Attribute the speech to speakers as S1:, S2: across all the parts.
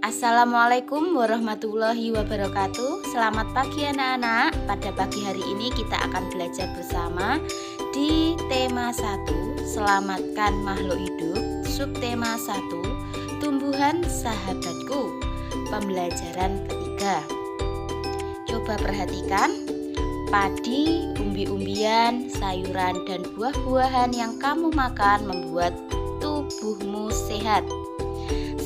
S1: Assalamualaikum warahmatullahi wabarakatuh. Selamat pagi anak-anak. Pada pagi hari ini kita akan belajar bersama di tema 1, Selamatkan makhluk hidup. Subtema 1, Tumbuhan sahabatku. Pembelajaran ketiga. Coba perhatikan, padi, umbi-umbian, sayuran, dan buah-buahan yang kamu makan membuat tubuhmu sehat.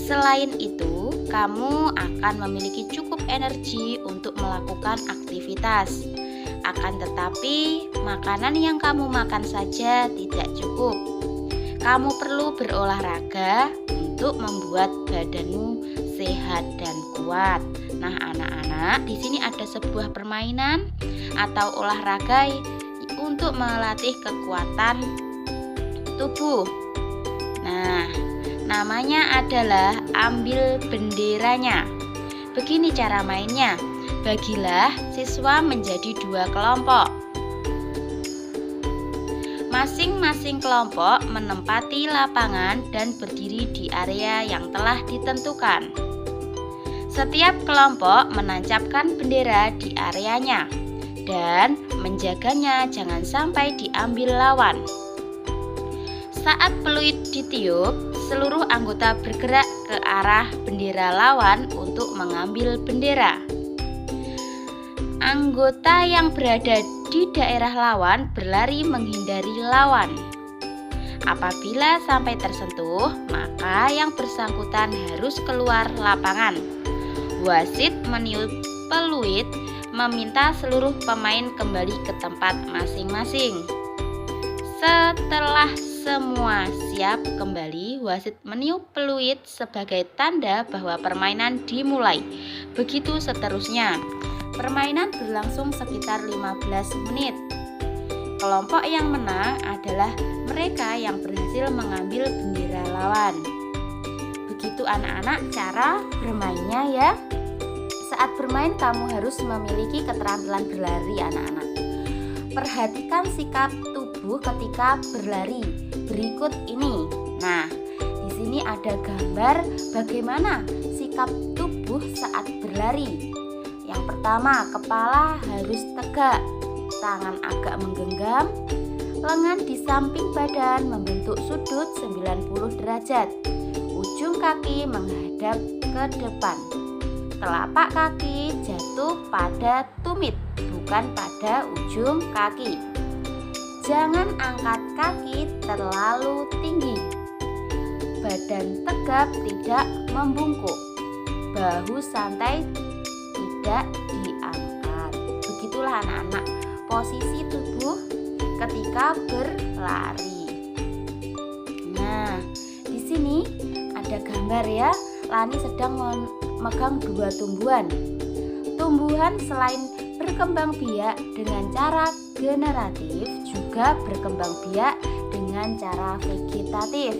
S1: Selain itu, kamu akan memiliki cukup energi untuk melakukan aktivitas. Akan tetapi, makanan yang kamu makan saja tidak cukup. Kamu perlu berolahraga untuk membuat badanmu sehat dan kuat. Nah, anak-anak, di sini ada sebuah permainan atau olahraga untuk melatih kekuatan tubuh. Nah, namanya adalah ambil benderanya. Begini cara mainnya. Bagilah siswa menjadi 2 kelompok. Masing-masing kelompok menempati lapangan dan berdiri di area yang telah ditentukan. Setiap kelompok menancapkan bendera di areanya dan menjaganya jangan sampai diambil lawan. Saat peluit ditiup, seluruh anggota bergerak ke arah bendera lawan untuk mengambil bendera. Anggota yang berada di daerah lawan berlari menghindari lawan. Apabila sampai tersentuh, maka yang bersangkutan harus keluar lapangan. Wasit meniup peluit, meminta seluruh pemain kembali ke tempat masing-masing. Setelah semua siap kembali, wasit meniup peluit sebagai tanda bahwa permainan dimulai. Begitu seterusnya. Permainan berlangsung sekitar 15 menit. Kelompok yang menang adalah mereka yang berhasil mengambil bendera lawan. Begitu anak-anak cara bermainnya ya. Saat bermain kamu harus memiliki keterampilan berlari anak-anak. Perhatikan sikap tubuh ketika berlari. Berikut ini. Nah, di sini ada gambar bagaimana sikap tubuh saat berlari. Yang pertama, kepala harus tegak, tangan agak menggenggam, lengan di samping badan membentuk sudut 90 derajat, ujung kaki menghadap ke depan. Telapak kaki jatuh pada tumit, bukan pada ujung kaki. Jangan angkat kaki terlalu tinggi. Badan tegap, tidak membungkuk. Bahu santai, tidak diangkat. Begitulah anak-anak posisi tubuh ketika berlari. Nah, di sini ada gambar ya. Lani sedang memegang 2 tumbuhan. Tumbuhan selain berkembang biak dengan cara generatif juga berkembang biak dengan cara vegetatif.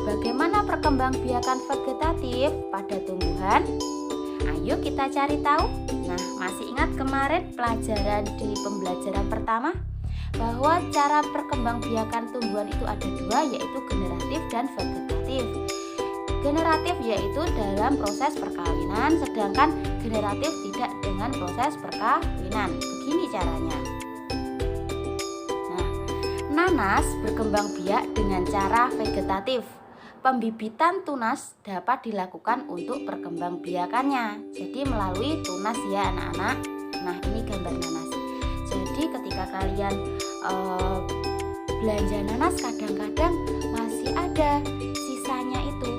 S1: Bagaimana perkembangbiakan vegetatif pada tumbuhan? Ayo kita cari tahu. Nah, masih ingat kemarin pelajaran di pembelajaran pertama bahwa cara perkembangbiakan tumbuhan itu ada 2, yaitu generatif dan vegetatif. Generatif yaitu dalam proses perkawinan, sedangkan generatif tidak dengan proses perkawinan. Begini caranya. Nah, nanas berkembang biak dengan cara vegetatif. Pembibitan tunas dapat dilakukan untuk perkembangbiakannya. Jadi melalui tunas ya anak-anak. Nah, ini gambar nanas. Jadi ketika kalian belanja nanas, kadang-kadang masih ada sisanya itu.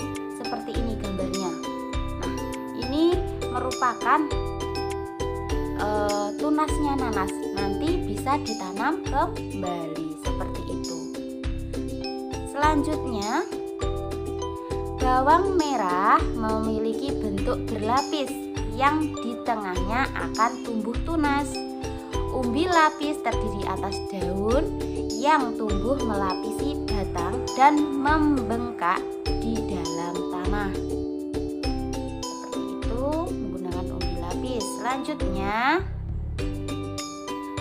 S1: Seperti ini gambarnya. Nah, ini merupakan tunasnya nanas. Nanti bisa ditanam kembali seperti itu. Selanjutnya, bawang merah memiliki bentuk berlapis yang di tengahnya akan tumbuh tunas. Umbi lapis terdiri atas daun yang tumbuh melapisi batang dan membengkak di dalam tanah. Seperti itu menggunakan umbi lapis. Selanjutnya,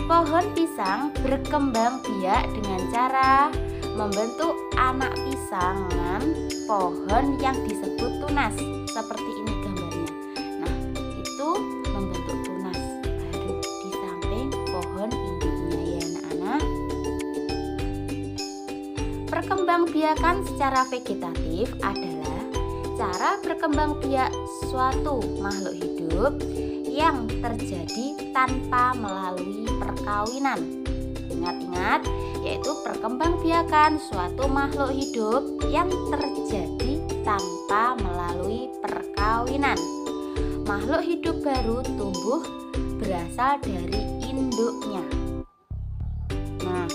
S1: pohon pisang berkembang biak dengan cara membentuk anak pisangan pohon yang disebut tunas. Seperti ini gambarnya. Perkembangbiakan secara vegetatif adalah cara berkembang biak suatu makhluk hidup yang terjadi tanpa melalui perkawinan. Ingat-ingat, yaitu perkembangbiakan suatu makhluk hidup yang terjadi tanpa melalui perkawinan. Makhluk hidup baru tumbuh berasal dari induknya. Nah,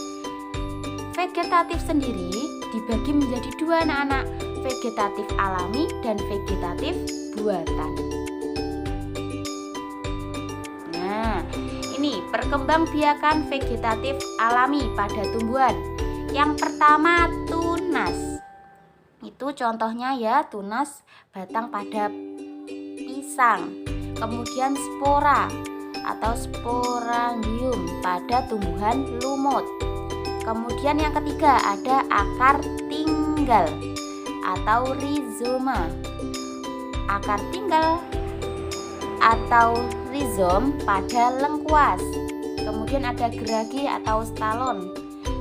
S1: vegetatif sendiri dibagi menjadi dua anak-anak, vegetatif alami dan vegetatif buatan. Nah, ini perkembangbiakan vegetatif alami pada tumbuhan. Yang pertama, tunas. Itu contohnya ya, tunas batang pada pisang. Kemudian spora atau sporangium pada tumbuhan lumut. Kemudian yang ketiga ada akar tinggal atau rizoma. Akar tinggal atau rizom pada lengkuas. Kemudian ada geragi atau stalon,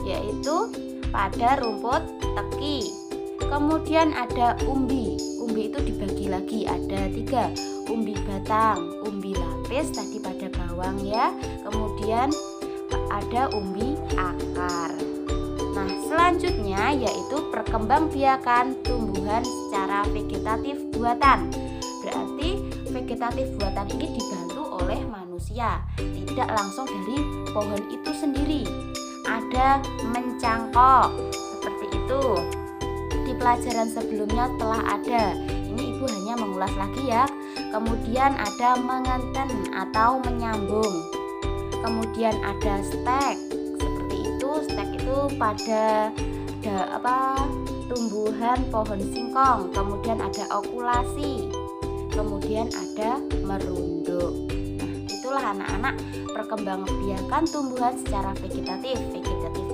S1: yaitu pada rumput teki. Kemudian ada umbi. Umbi itu dibagi lagi, ada 3. Umbi batang, umbi lapis tadi pada bawang ya. Kemudian ada umbi akar. Nah, selanjutnya yaitu perkembangbiakan tumbuhan secara vegetatif buatan. Berarti vegetatif buatan ini dibantu oleh manusia, tidak langsung dari pohon itu sendiri. Ada mencangkok, seperti itu. Di pelajaran sebelumnya telah ada. Ini ibu hanya mengulas lagi ya. Kemudian ada mengenten atau menyambung. Kemudian ada stek, seperti itu. Stek itu pada tumbuhan pohon singkong. Kemudian ada okulasi. Kemudian ada merunduk. Nah, itulah anak-anak perkembangbiakan tumbuhan secara vegetatif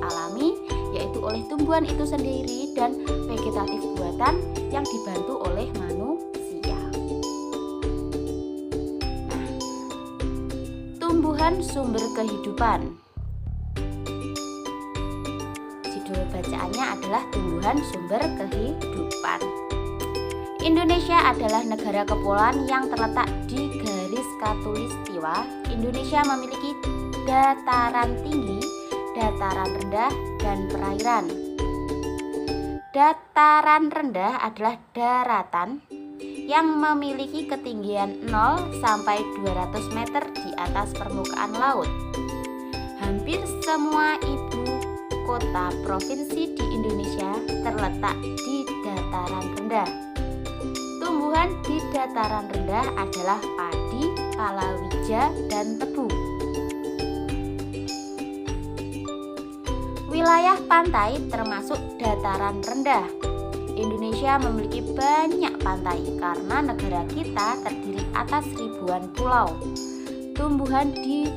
S1: alami, yaitu oleh tumbuhan itu sendiri, dan vegetatif buatan yang dibantu oleh manusia. Nah, tumbuhan sumber kehidupan. Judul bacaannya adalah tumbuhan sumber kehidupan. Indonesia adalah negara kepulauan yang terletak di garis khatulistiwa. Indonesia memiliki dataran tinggi, dataran rendah, dan perairan. Dataran rendah adalah daratan yang memiliki ketinggian 0 sampai 200 meter di atas permukaan laut. Hampir semua ibu kota provinsi di Indonesia terletak di dataran rendah. Tumbuhan di dataran rendah adalah padi, palawija, dan tebu. Wilayah pantai termasuk dataran rendah. Indonesia memiliki banyak pantai karena negara kita terdiri atas ribuan pulau. Tumbuhan di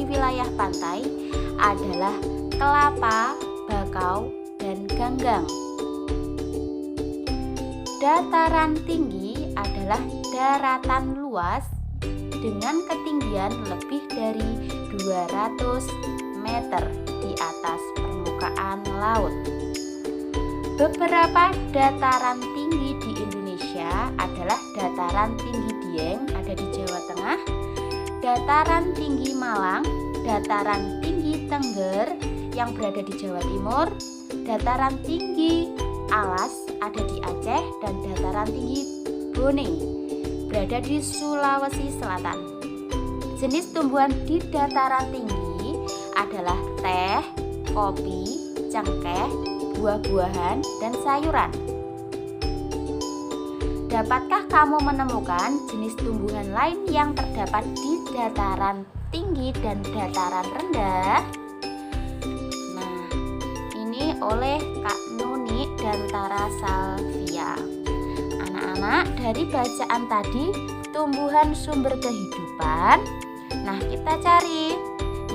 S1: wilayah pantai adalah kelapa, bakau, dan ganggang. Dataran tinggi adalah daratan luas dengan ketinggian lebih dari 200 meter di atas permukaan laut. Beberapa dataran tinggi di Indonesia adalah dataran tinggi Dieng, ada di Jawa Tengah, dataran tinggi Malang, dataran tinggi Tengger yang berada di Jawa Timur, dataran tinggi Alas ada di Aceh, dan dataran tinggi Bone berada di Sulawesi Selatan. Jenis tumbuhan di dataran tinggi adalah teh, kopi, cengkeh, buah-buahan, dan sayuran. Dapatkah kamu menemukan jenis tumbuhan lain yang terdapat di dataran tinggi dan dataran rendah? Nah, ini oleh Kak Nuni dan Tara Salvia. Anak-anak, dari bacaan tadi tumbuhan sumber kehidupan, nah kita cari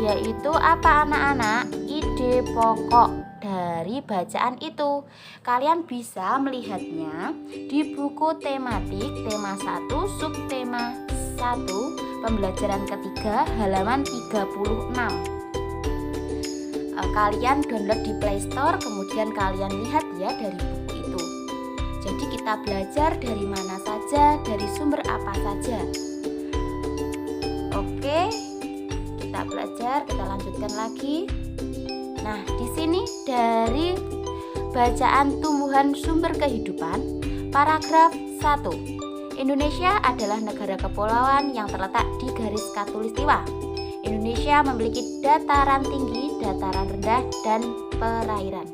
S1: yaitu apa anak-anak? Ide pokok dari bacaan itu. Kalian bisa melihatnya di buku tematik tema 1 subtema 1 pembelajaran ketiga halaman 36. kalian download di Play Store, kemudian kalian lihat ya dari buku itu. Jadi kita belajar dari mana saja, dari sumber apa saja. Oke, kita belajar, kita lanjutkan lagi. Nah, di sini dari bacaan tumbuhan sumber kehidupan, paragraf 1. Indonesia adalah negara kepulauan yang terletak di garis khatulistiwa. Indonesia memiliki dataran tinggi, dataran rendah, dan perairan.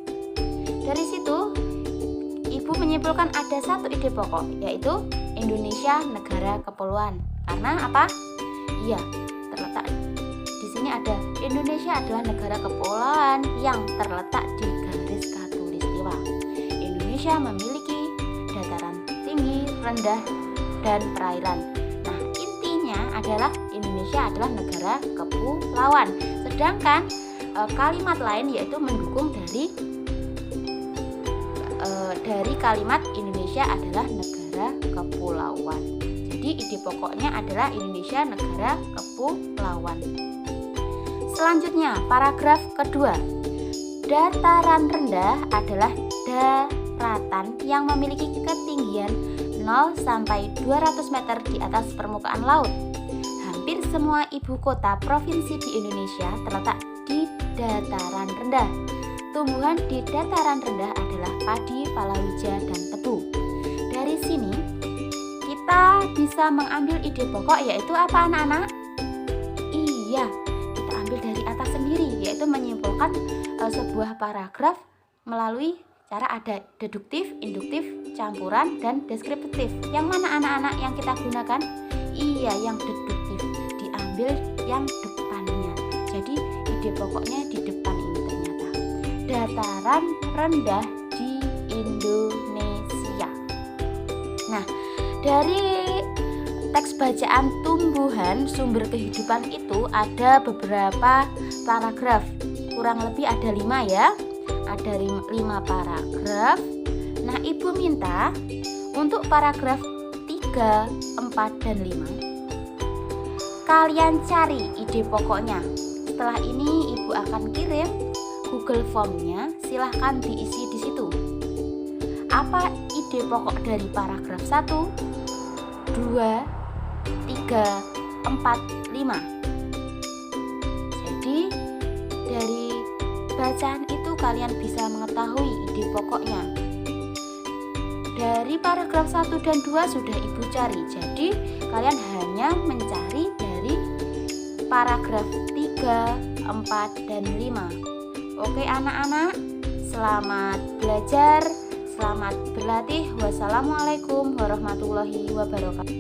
S1: Dari situ, Ibu menyimpulkan ada satu ide pokok, yaitu Indonesia negara kepulauan. Karena apa? Iya, terletak di sini ada Indonesia adalah negara kepulauan yang terletak di garis khatulistiwa. Indonesia memiliki dataran tinggi, rendah, dan perairan. Nah, intinya adalah Indonesia adalah negara kepulauan. Sedangkan kalimat lain yaitu mendukung dari kalimat Indonesia adalah negara kepulauan. Jadi ide pokoknya adalah Indonesia negara kepulauan. Selanjutnya, paragraf kedua. Dataran rendah adalah daratan yang memiliki ketinggian 0 sampai 200 meter di atas permukaan laut. Hampir semua ibu kota provinsi di Indonesia terletak di dataran rendah. Tumbuhan di dataran rendah adalah padi, palawija, dan tebu. Dari sini kita bisa mengambil ide pokok, yaitu apa anak-anak? Iya, kita ambil dari atas sendiri, yaitu menyimpulkan sebuah paragraf melalui cara ada deduktif, induktif, campuran, dan deskriptif. Yang mana anak-anak yang kita gunakan? Iya, yang deduktif, diambil yang depannya. Jadi ide pokoknya di depan ini ternyata. Dataran rendah di Indonesia. Nah, dari teks bacaan tumbuhan sumber kehidupan itu ada beberapa paragraf, kurang lebih ada 5 ya. Ada 5 paragraf. Nah, Ibu minta untuk paragraf 3, 4, dan 5 kalian cari ide pokoknya. Setelah ini Ibu akan kirim Google Form-nya, silahkan diisi di situ. Apa ide pokok dari paragraf 1, 2, 3, 4, 5? Jadi dari bacaan itu kalian bisa mengetahui ide pokoknya. Dari paragraf 1 dan 2 sudah Ibu cari. Jadi kalian hanya mencari dari paragraf 3, 4, dan 5. Oke anak-anak, selamat belajar, selamat berlatih. Wassalamualaikum warahmatullahi wabarakatuh.